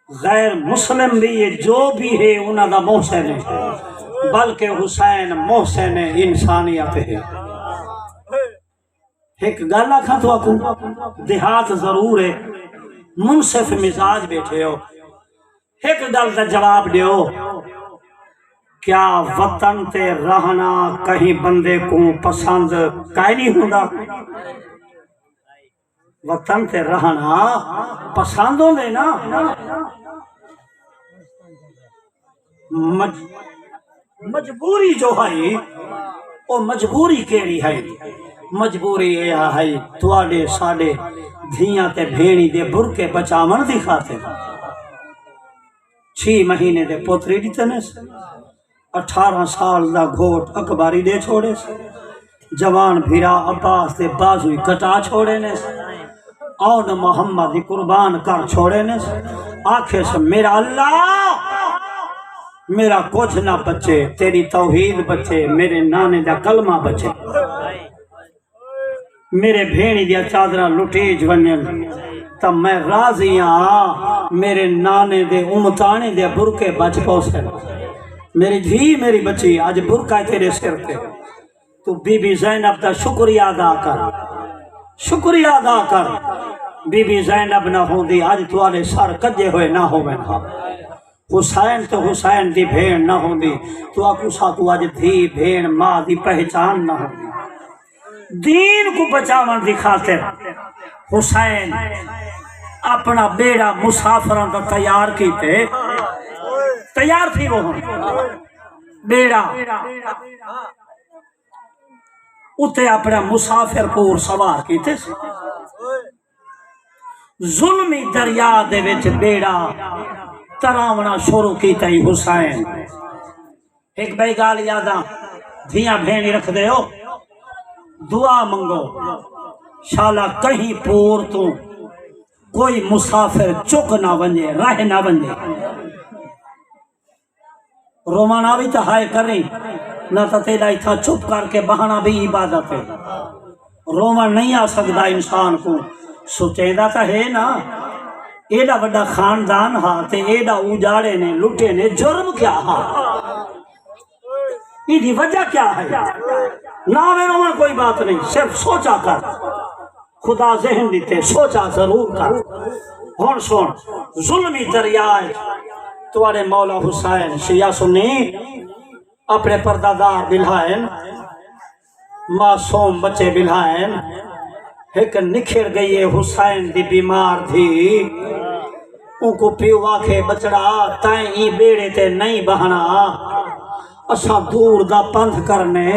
غیر مسلم بھی یہ جو بھی ہے انہاں دا محسن ہے، بلکہ حسین محسن انسانیت ہے۔ ایک گل آکھاں تو آکھوں، دیہات ضرور ہے، منصف مزاج بیٹھے ہو، ایک گل دا جواب دیو، کیا وطن تے رہنا کہیں بندے کو پسند کائیں نہیں ہوندا؟ وطن تے رہنا پسند ہوندے نا، مجبوری جو ہے وہ مجبوری کیڑی ہے؟ مجبوری یہ ہے تواڈے ساڈے دھیاں تے بھیڑی دے برکے بچاون دی خاطر 6 مہینے دے پوتری دتے نے، 18 سال دا گھوٹ اکباری دے چھوڑے سے، جوان بھیرا عباس دے بازوی کٹا چھوڑے نے، اون محمد دی قربان کر چھوڑے نے، آکھے سے میرا اللہ میرا کچھ نہ بچے، تیری توحید بچے، میرے نانے دا کلمہ بچے، میرے بھیڑی دیا چادرہ لٹیج ونین تب میں راضی ہاں، میرے نانے دے امتانے دے برکے بچ پوسے، میری دھی میری بچی آج برکہ تیرے سر پہ، تو بی بی زینب دا شکریہ ادا کر، شکریہ ادا کر، بی بی زینب نہ ہوں دی آج توارے سر کجے ہوئے نہ ہوئے نہ، حسین تو حسین دی بھیڑ نہ ہوں دی تو آکو ساتو آج دھی بھیڑ ماں دی پہچان نہ ہوں دی، دین کو بچاون دی خاطر حسین اپنا بیڑا مسافران دا تیار کیتے، تیار تھی وہ بیڑا، اتے اپنا مسافر پور سوار کیتے، ظلمی دریا دے وچ بیڑا تراونا شروع کیتا ہی حسین۔ ایک بھائی گال یاداں دھیاں بھینی رکھ دے ہو، دعا منگو شالا کہیں پور تو کوئی مسافر چک نہ ونجے، راہ نہ ونجے، رومانہ بھی تہائے کریں نہ تیلا تھا چپ کر کے بہانا بھی عبادت ہے، رومان نہیں آ سکتا انسان کو، سوچیدہ تا ہے نا، ایڈا بڑا خاندان ہاں تے ایڈا اجاڑے نے لٹے نے، جرم کیا ہاں، یہ وجہ کیا ہے؟ نام رومان کوئی بات نہیں، صرف سوچا کر، خدا ذہن دیتے سوچا ضرور کر۔ ہون سن ظلمی دریائے تمہارے مولا حسین شیعہ سنی اپنے پردادار بلھائن، معصوم بچے بلھائن، ایک نکھر گئی ہے حسین دی بیمار تھی، ان کو پیو آکھے بچڑا تائیں ای بیڑے تے نہیں بہنا، اساں دور دا پندھ کرنے،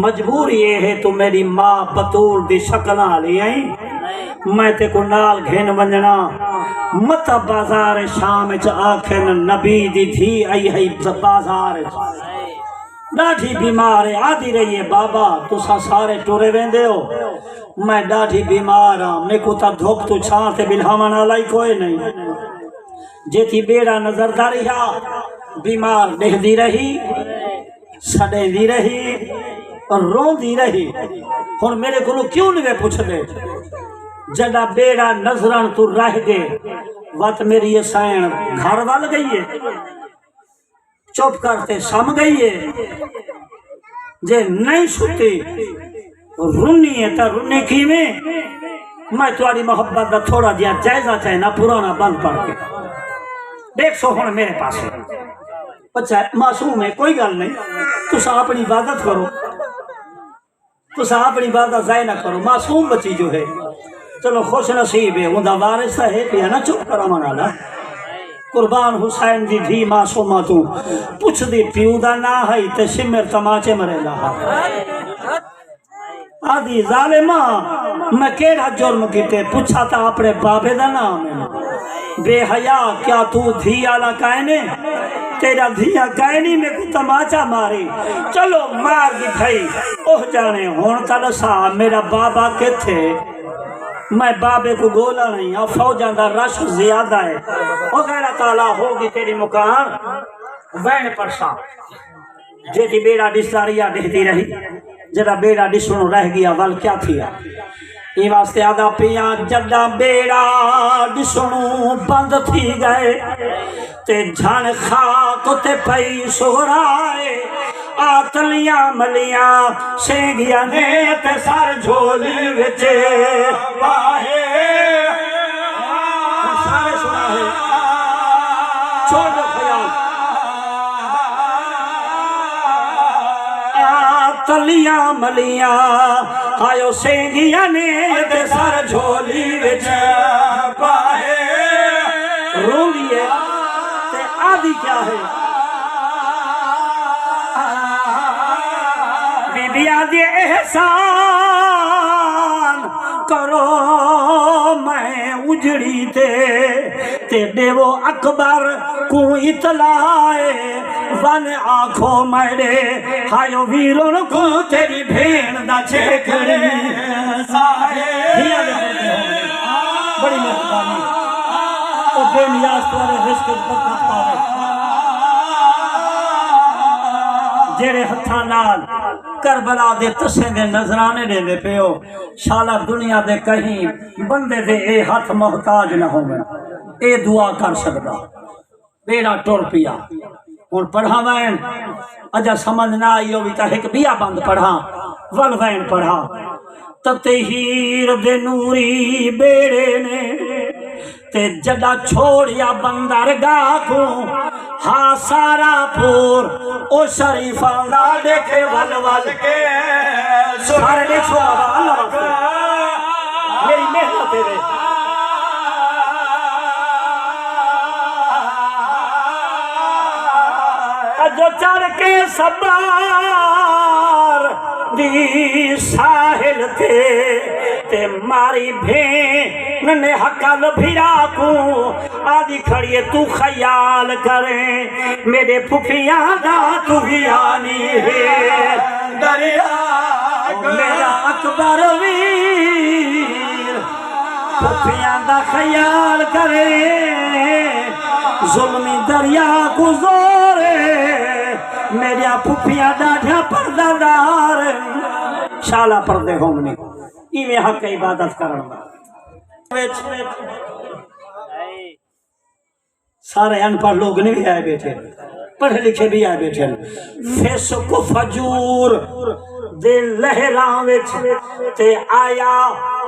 مجبوری یہ ہے تو میری ماں بطول دی شکلہ لے آئی، میں تے کو نال گھن ونجنا، متا بازار شام چ آکھن نبی دی تھی آئی ہے بازار ڈاٹھی بیمار ہے، آدھی رہی ہے بابا تسا سارے ٹورے ویندے ہو، میں ڈاٹھی بیمار ہاں، میں کو تا دھوپ تو چھانتے بلہامان آلائی کوئی نہیں، جیتی بیڑا نظر داری ہاں، بیمار دہ دی رہی، سڑے دی رہی، اور رو دی رہی، اور میرے کو کیوں نہیں پوچھ دے، جڑا بیڑا نظران تو رہ گے، وقت میری یہ سائن گھر وال گئی ہے، چپ کرتے سم گئی ہے، جے نہیں سوتی رونی ہے تا رونی کی میں تمہاری محبت دا تھوڑا دیا جائزہ چاہے نہ پرانا بند پڑھ کے دیکھ سو ہون میرے پاس ہے، اچھا معصوم ہے کوئی گل نہیں، تسا اپنی عبادت کرو، تسا اپنی عبادت ضائع نہ کرو، معصوم بچی جو ہے چلو خوش نصیب ہے، اندھا وارث ہے پیا نہ چپ کرا منالا، قربان حسین دی دھی معصومہ تو پوچھ دی پیو دا نہ ہے تے سمر تماچے مرے لہا، آدھی ظالمہ میں کیڑا جرم کیتے پوچھا تا اپنے بابے دا نام ہے، بے حیا کیا تو دھی آلا کائنے، تیرا دھیاں کائنی میں کو تماچا ماری، چلو مار دی بھائی، اوہ جانے ہون تلسا میرا بابا کے تھے، میں بابے کو گولا نہیں، فوجان دا رش زیادہ ہے، وغیرہ تعالیٰ ہوگی تیری مکان، وین پرسا، جیتی بیڑا ڈسداریا دہتی رہی، جدا بیڑا ڈسونو رہ گیا وال کیا تھیا، یہ واسطے آدھا پیا جڈا بیڑا ڈسنوں بند تھی گئے تے جھن خاک تے پئی سہرائے آتلیاں ملیاں سینگیاں نے تے سر جھولی وچ پائے سارے سنا ہے چھوڑ دو خیال آتلیاں ملیاں آیو سینگیاں نے تے سر جھولی وچ پائے رو لیے تے آدھی کیا ہے بی بی آدھی احسان کرو میں اجڑی تے دیو اکبر کو اطلاع ون آنکھوں میرے ہائیو ویرون کو تیری بھین دا چھیکڑی بڑی مہربانی او بے نیاز تمہارے رزق برکت پاوے جیڑے ہتھاں نال کربلا دے تسے دے نظرانے دے دے پیو شالا دنیا دے کہیں بندے دے اے ہاتھ محتاج نہ ہوئے اے دعا کر سکتا بیڑا ٹور پیا اور پڑھا وین اجا سمجھ نہ آئیو بھی تا ایک بیا بند پڑھا ول وین پڑھا تطہیر دے نوری بیڑے نے تے جڈا چھوڑیا بندرگاہ کو ہاں سارا پور او شریف اللہ دیکھے ول ول کے سارے دیکھو اللہ میری محنت ہے جو چڑھ کے سبار دی ساحل تے ماری بھین نے حقل بھیرا کو آدھی کھڑیے تو خیال کریں میرے پھپھیاں دا تو ہی آنی ہے دریا میرا اکبر ویر پھپھیاں دا خیال کریں ظلمی دریا کو زورے میریا پھپھیاں ڈاڈھا پردہ دار شالا پردے ہومنی ایویں حق عبادت کرنا سارے ان پڑھ لوگ نہیں بھی آئے بیٹھے پڑھے لکھے بھی آئے بیٹھے فسق فجور دے لہراں وچ تے آیا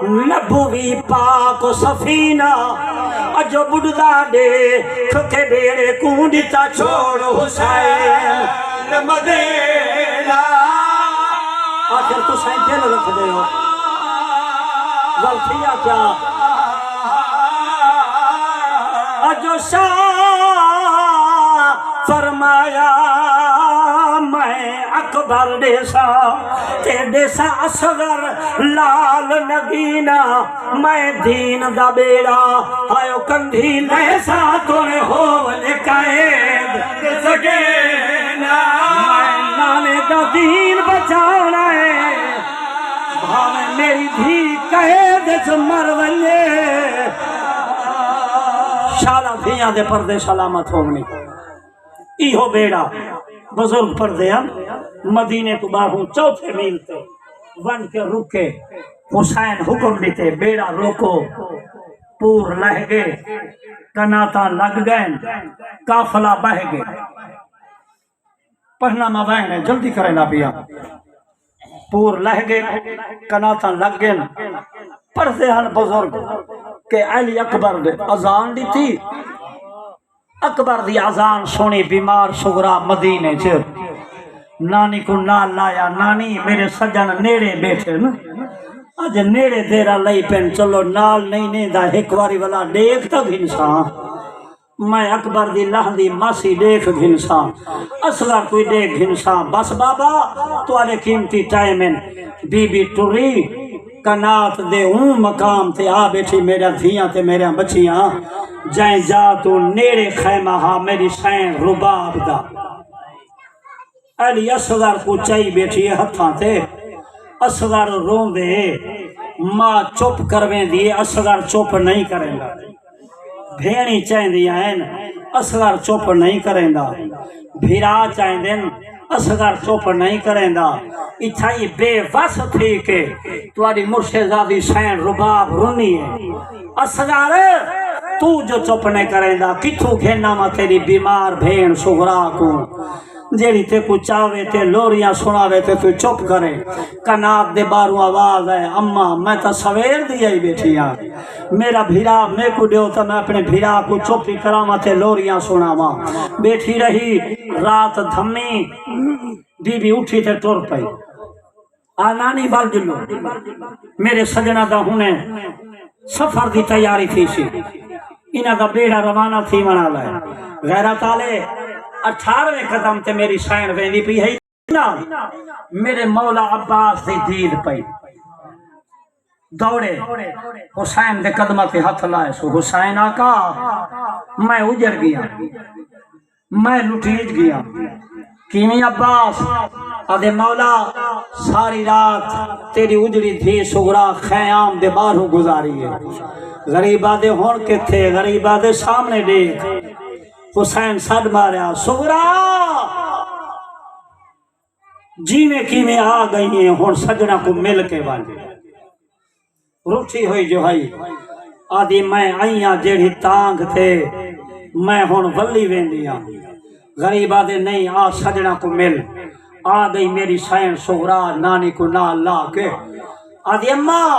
نبوی پاک سفینہ اجو بڑھدا دے کھکے بیڑے کونڈتا چھوڑ حسین مدینہ آخر تو سائن دل رکھ دے ہو غلطیاں کیا اجو شاہ فرمایا میں اکبر دیسا تے دیسا اصغر لال نگینا میں دین دا بیڑا آئیو کندھی لیسا تونے ہو لکائید سکینا میں نانے دا دین بچانا ہے بھاوے میری دھی قید مر ونجے شالا دھیاں دے پردے سلامت ہوگنی ایہو بیڑا بزرگ پردے ہم مدینے تو باہوں چوتھے میل تے ون کے رکے حسین حکم دیتے بیڑا روکو پور لہ گئے کناتا لگ گئے کافلہ بہ گئے پڑھنا مبین ہے جلدی کرے نا پیا پور لہ گئے کناتا لگ گئے پڑھتے ہیں بزرگ کہ علی اکبر دے اذان دی تھی اکبر دی اذان سونی بیمار سغرا مدینے چ نانی کو نال لایا نانی میرے سجن نیڑے بیٹھے نا اج نیڑے دیرا لئی پین چلو نال نہیں دا ایک واری والا دیکھ تا گھنسا میں اکبر دی لہندی ماسی دیکھ گھنسا اصغر کوئی دیکھ گھنسا بس بابا تو آلے قیمتی ٹائمن بی بی ٹوری کنات دے مقام تے آ بیٹھی میرا دھیاں تے میرے بچیاں جائیں جا تو نیڑے خیمہ ہاں میری سین رباب دا علی اصغر کو چائی بیٹھی ہتھاں تے اصغر رون دے ماں چپ کرویں دیے اصغر چپ نہیں کریں گا بھیڑی چاہیں دیا ہیں اصغر چپ نہیں کریں گا بھیرا چاہیں دیں اصغر چپ نہیں کریں دا اتھائی بے وس تھی کہ تمہاری مرشدزادی سین رباب رونی ہے اصغر تو جو چپ نہیں کریں دا کتھو گھینا ما تیری بیمار بھین سغرا کو جیڑی تے کو چاوے تے لوریاں سناوے تے تو چپ کرے کنات دے بارو آواز ہے اماں میں تا سویر دیا ہی بیٹھی ہاں میرا بھیرا میں کو دیو تا میں اپنے بھیرا کو چپی کراما تے لوریاں سناما بیٹھی رہی رات دھمی بی بی اٹھی تے ٹور پئی آنانی بال جلو میرے سجنہ دا ہونے سفر دی تیاری تھی سی انہاں دا بیڑا روانہ تھی منا لائے غیرت آلے 18ویں قدم تے میری سائن ویندی پی ہے نا میرے مولا عباس دی دید پئی دوڑے حسین دے قدمہ تے ہاتھ لائے سو حسین آقا میں اجڑ گیا میں لٹیج گیا کیمی عباس آدھے مولا ساری رات تیری اجڑی تھی سغرا خیام دے باروں گزاری ہے غریب آدھے ہون کے تھے غریب آدھے سامنے دیکھ حسین صد ماریا سغرا جی میں کی میں آ گئی ہیں ہون سجنہ کو مل کے باندھے روٹھی ہوئی جو ہے آدھی میں آئیاں جیڑی تانگ تھے میں ہون ولی ویندیاں غریب آدھے نہیں آ سجنہ کو مل آ گئی میری سائن سغرا نانی کو نال لا کے آدھی اماں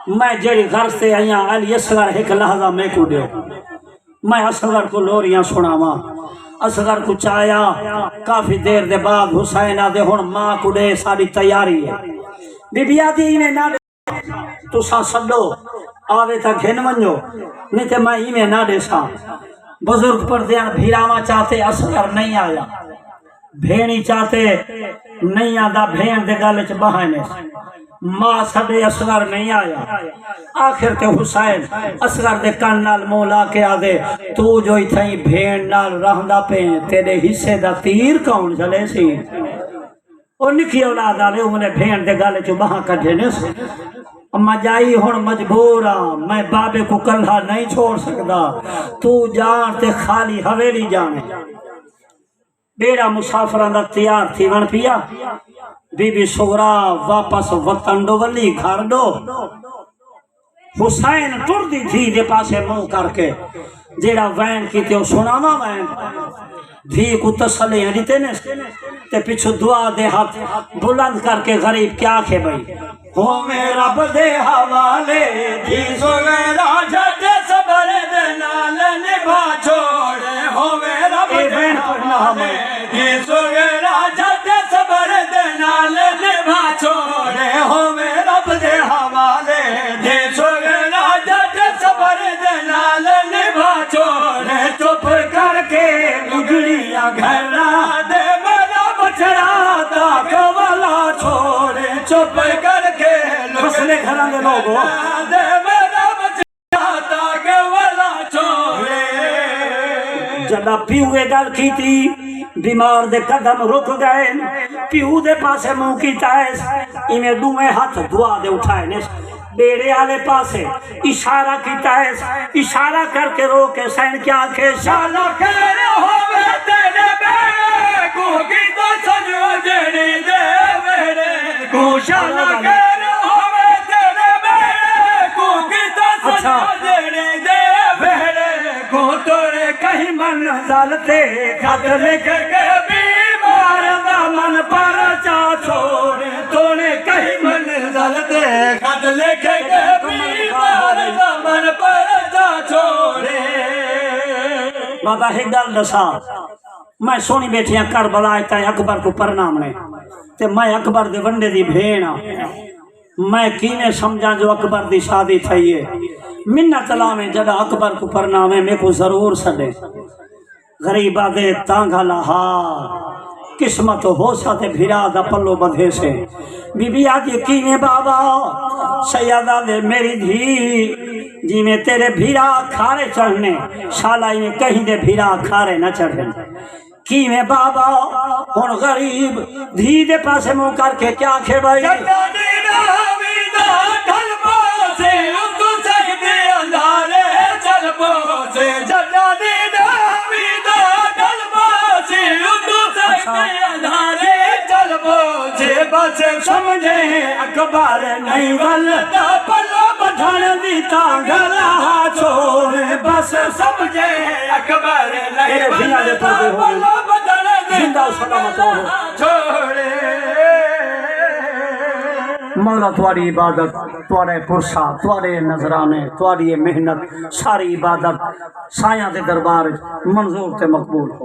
میں جیڑی گھر سے آئیاں علی اصغر ایک لحظہ میں کو دیو میں اصغر کو لوریاں سناواں اصغر کو چایا کافی دیر دے بعد حسین آدھے ہون ماں کو دے ساری تیاری ہے بی بی آدھی میں نہ دے تو سا سڈو آوے تا گھن منجو نہیں تے میں میں نہ دے سا بزرگ پر دیاں بھیراما چاہتے اصغر نہیں آیا بھینی چاہتے نہیں آدھا بھین دے گالچ بہانے ماں سڈے اصغر نہیں آیا آخر تے حسین اصغر دے کان نال مولا کے آدھے تو جو اتھائی بھین نال رہندا پہ تیرے حصے دا تیر کون چلے سی اور نکی اولاد آلے انہیں بھین دے گالے چو بہاں کٹھے سے اما جائی ہون مجبور ہاں میں بابے کو کلھا نہیں چھوڑ سکتا تو جان تے خالی حویلی جانے بیڑا مسافران دا تیار تھی ون پیا بی بی سغرا واپس وطن دو ولی گھر دو حسین ٹر دی تھی دے پاسے منہ کر کے جیڑا وین کی تے سناما وین بھی کو تسلی دیتے نے تے پچھو دعا دے ہاتھ بلند کر کے غریب کیا کھے بھئی ہو میرا بدے حوالے جی سغرا جھٹ صبر دے نال نبھا چھوڑے ہو میرا بدے حوالے جی سغرا جھٹ صبر دے نال نبھا چھوڑے ہو میرا بدے حوالے جی سغرا جھٹ صبر دے نال نبھا چھوڑے چپ کر کے اجڑیاں گھرا دے میرا بچڑا تاک والا چھوڑے چپ کر کے مسئلے گھران دے لوگو دے میرا بچڑا تاک والا چھوڑے جدا پیوے گل کی تھی بیمار دے قدم رک گئے پیو دے پاسے منہ کی تائس انہیں دوئے ہاتھ دعا دے اٹھائے نے بیڑے آلے پاسے اشارہ کی تائس اشارہ کر کے روکے سین کیا کہ شالہ کرے ہوئے تیرے بیڑے کو کی تو سنو جڑی دے بیڑے کو شالہ کرے ہوئے تیرے بیڑے کو کی تو سنو جڑی دے بیڑے کو توڑے کہیں منزل تے خط لکھ کے بیمار دا من پر چا چھوڑے توڑے کہیں منزل تے خط لکھ کے بیمار دا من پر چا چھوڑے بابا ایک گل دسا میں سونی بیٹھیاں کربلا آئیتا ہے اکبر کو پرنام نے تے میں اکبر دے ونڈے دی بھینا میں کینے سمجھا جو اکبر دی شادی تھئی ہے منت لاویں جڑا اکبر کو پرنامے میں کو ضرور سڈے غریبہ دے تانگا لہا قسمت ہو ساتے بھیرا دا پلو بدھے سے بی بی آدھی کینے بابا سیادہ دے میری دھی جی میں تیرے بھیرا کھارے چڑھنے شالائی میں کہیں دے بھیرا کھارے نہ چڑھنے کینے بابا ہون غریب دھی دے پاسے منہ کر کے کیا کھے بھائی اکبر نہیں ولدا پلو بٹھن دی تانگلا چھوڑے بس سمجھے اکبر نہیں ولدا پلو بٹھن دی تانگلا چھوڑے مولا تھوڑی عبادت تھوڑے پرسا تھوڑے نظرانے تھوڑی محنت ساری عبادت سایاں دے دربار منظور تے مقبول ہو